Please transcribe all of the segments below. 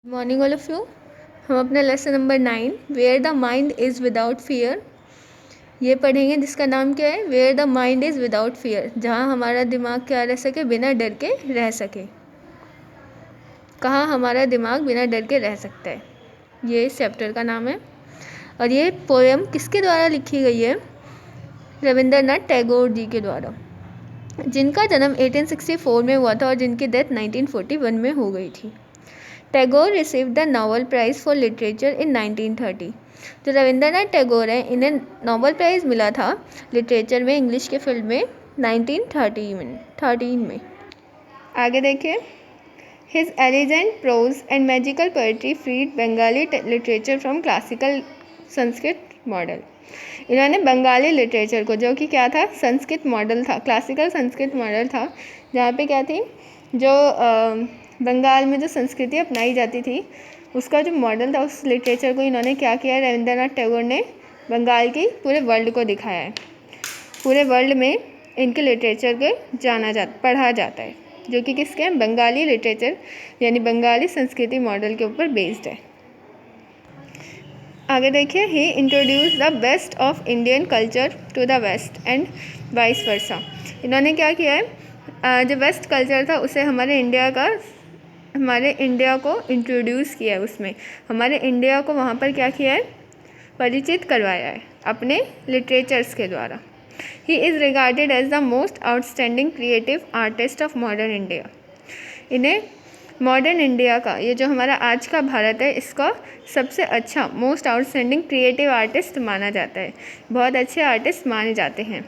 Morning all of यू। हम अपना lesson number 9 where the mind is without fear ये पढ़ेंगे, जिसका नाम क्या है, where the mind is without fear, जहाँ हमारा दिमाग क्या रह सके, बिना डर के रह सके। कहाँ हमारा दिमाग बिना डर के रह सकता है, ये इस चैप्टर का नाम है। और ये पोएम किसके द्वारा लिखी गई है? रविंद्रनाथ टैगोर जी के द्वारा, जिनका जन्म 1864 में हुआ था और जिनकी डेथ 1941 में हो गई थी। Tagore received the Nobel prize for literature in 1930। जो रविंद्रनाथ टैगोर हैं, इन्हें नोबेल प्राइज़ मिला था लिटरेचर में, इंग्लिश के फील्ड में 1913 में। आगे देखिए, his elegant prose and magical poetry freed Bengali literature from classical Sanskrit model. इन्होंने बंगाली लिटरेचर को, जो कि क्या था, संस्कृत मॉडल था, क्लासिकल संस्कृत मॉडल था, जहाँ पे क्या थी, जो बंगाल में जो संस्कृति अपनाई जाती थी उसका जो मॉडल था, उस लिटरेचर को इन्होंने क्या किया, रविंद्रनाथ टैगोर ने बंगाल की पूरे वर्ल्ड को दिखाया है। पूरे वर्ल्ड में इनके लिटरेचर के पढ़ा जाता है, जो कि किसके हैं, बंगाली लिटरेचर यानी बंगाली संस्कृति मॉडल के ऊपर बेस्ड है। आगे देखिए, he introduced the best of Indian culture to the West and vice versa. इन्होंने क्या किया है, जो वेस्ट कल्चर था उसे हमारे इंडिया को इंट्रोड्यूस किया है, उसमें हमारे इंडिया को वहाँ पर क्या किया है, परिचित करवाया है अपने लिटरेचर्स के द्वारा। He is regarded as the most outstanding creative artist of modern India. इन्हें मॉडर्न इंडिया का, ये जो हमारा आज का भारत है, इसका सबसे अच्छा मोस्ट आउटस्टैंडिंग क्रिएटिव आर्टिस्ट माना जाता है, बहुत अच्छे आर्टिस्ट माने जाते हैं।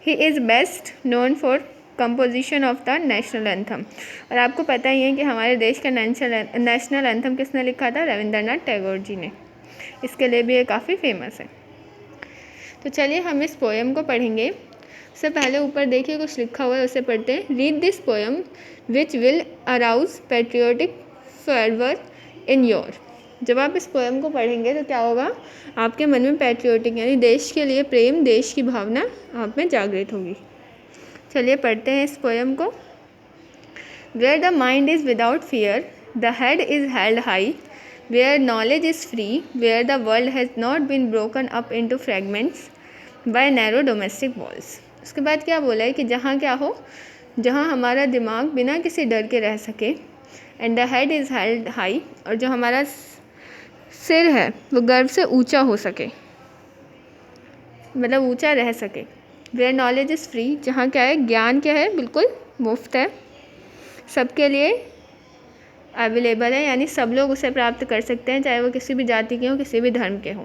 He is best known for composition of the national anthem. और आपको पता ही है कि हमारे देश का नेशनल एंथम किसने लिखा था, रविंद्रनाथ टैगोर जी ने। इसके लिए भी ये काफ़ी फेमस है। तो चलिए हम इस पोएम को पढ़ेंगे। उससे पहले ऊपर देखिए कुछ लिखा हुआ है, उसे पढ़ते हैं। Read this poem which will arouse patriotic fervour in your. जब आप इस पोएम को पढ़ेंगे तो क्या होगा, आपके मन में पैट्रियोटिक यानी देश के लिए प्रेम, देश की भावना आप में जागृत होगी। चलिए पढ़ते हैं इस पोएम को। Where the mind is without fear, the head is held high, where knowledge is free, where the world has not been broken up into fragments by narrow domestic walls. उसके बाद क्या बोला है कि जहाँ क्या हो, जहाँ हमारा दिमाग बिना किसी डर के रह सके, and the head is held high, और जो हमारा सिर है वो गर्व से ऊंचा हो सके, मतलब ऊंचा रह सके। वेयर नॉलेज इज़ फ्री, जहाँ क्या है, ज्ञान क्या है, बिल्कुल मुफ्त है, सबके लिए अवेलेबल है, यानी सब लोग उसे प्राप्त कर सकते हैं, चाहे वो किसी भी जाति के हों, किसी भी धर्म के हों।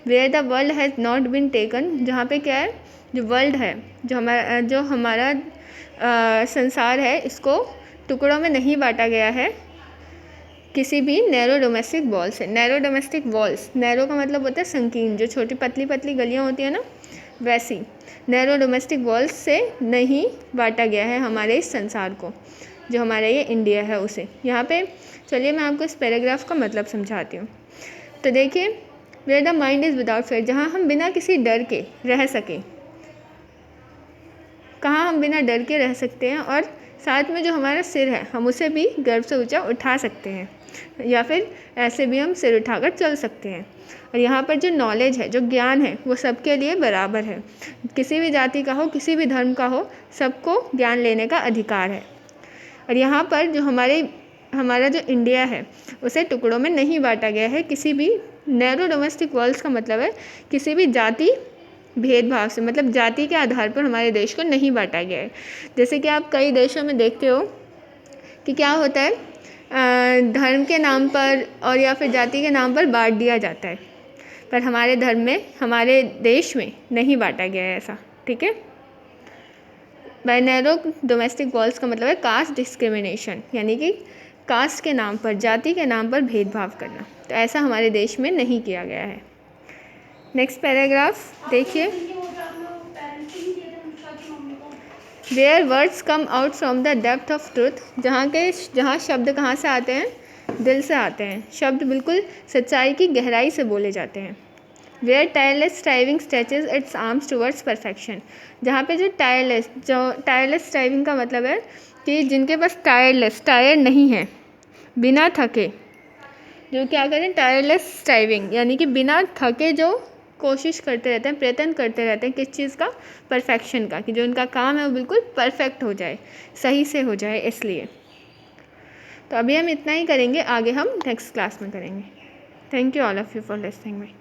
Where the world has not been taken, जहाँ पे क्या है, जो वर्ल्ड है, जो हमारा संसार है, इसको टुकड़ों में नहीं बांटा गया है किसी भी नैरो डोमेस्टिक वॉल से। नैरो डोमेस्टिक वॉल्स, नैरो का मतलब होता है संकीर्ण, जो छोटी पतली पतली गलियाँ होती हैं ना, वैसी नैरो डोमेस्टिक वॉल्स से नहीं बांटा गया है हमारे इस संसार को, जो हमारा ये इंडिया है उसे। यहाँ पे चलिए मैं आपको इस पैराग्राफ का मतलब समझाती हूँ। तो देखिए, where the mind is without fair, जहाँ हम बिना किसी डर के रह सकें, कहाँ हम बिना डर के रह सकते हैं, और साथ में जो हमारा सिर है हम उसे भी गर्व से ऊंचा उठा सकते हैं, या फिर ऐसे भी हम सिर उठाकर चल सकते हैं। और यहाँ पर जो नॉलेज है, जो ज्ञान है, वो सबके लिए बराबर है, किसी भी जाति का हो, किसी भी धर्म का हो, सबको ज्ञान लेने का अधिकार है। और यहाँ पर जो हमारा जो इंडिया है उसे टुकड़ों में नहीं बांटा गया है किसी भी नैरो डोमेस्टिक वॉल्स का मतलब है किसी भी जाति भेदभाव से, मतलब जाति के आधार पर हमारे देश को नहीं बांटा गया है। जैसे कि आप कई देशों में देखते हो कि क्या होता है, धर्म के नाम पर और या फिर जाति के नाम पर बांट दिया जाता है, पर हमारे धर्म में, हमारे देश में नहीं बांटा गया है ऐसा, ठीक है। बाय नैरो डोमेस्टिक वॉल्स का मतलब है कास्ट डिस्क्रिमिनेशन, यानी कि कास्ट के नाम पर, जाति के नाम पर भेदभाव करना, तो ऐसा हमारे देश में नहीं किया गया है। नेक्स्ट पैराग्राफ देखिए। Where words come out from the depth of truth, जहाँ शब्द कहाँ से आते हैं, दिल से आते हैं, शब्द बिल्कुल सच्चाई की गहराई से बोले जाते हैं। Where tireless striving stretches its arms towards perfection, जहाँ पे जो टायरलेस स्ट्राइविंग का मतलब है कि जिनके पास टायर नहीं है, बिना थके, जो क्या करें, टायरलेस स्ट्राइविंग, यानी कि बिना थके जो कोशिश करते रहते हैं, प्रयत्न करते रहते हैं किस चीज़ का, परफेक्शन का, कि जो उनका काम है वो बिल्कुल परफेक्ट हो जाए, सही से हो जाए। इसलिए तो अभी हम इतना ही करेंगे, आगे हम नेक्स्ट क्लास में करेंगे। Thank you all of you for listening me.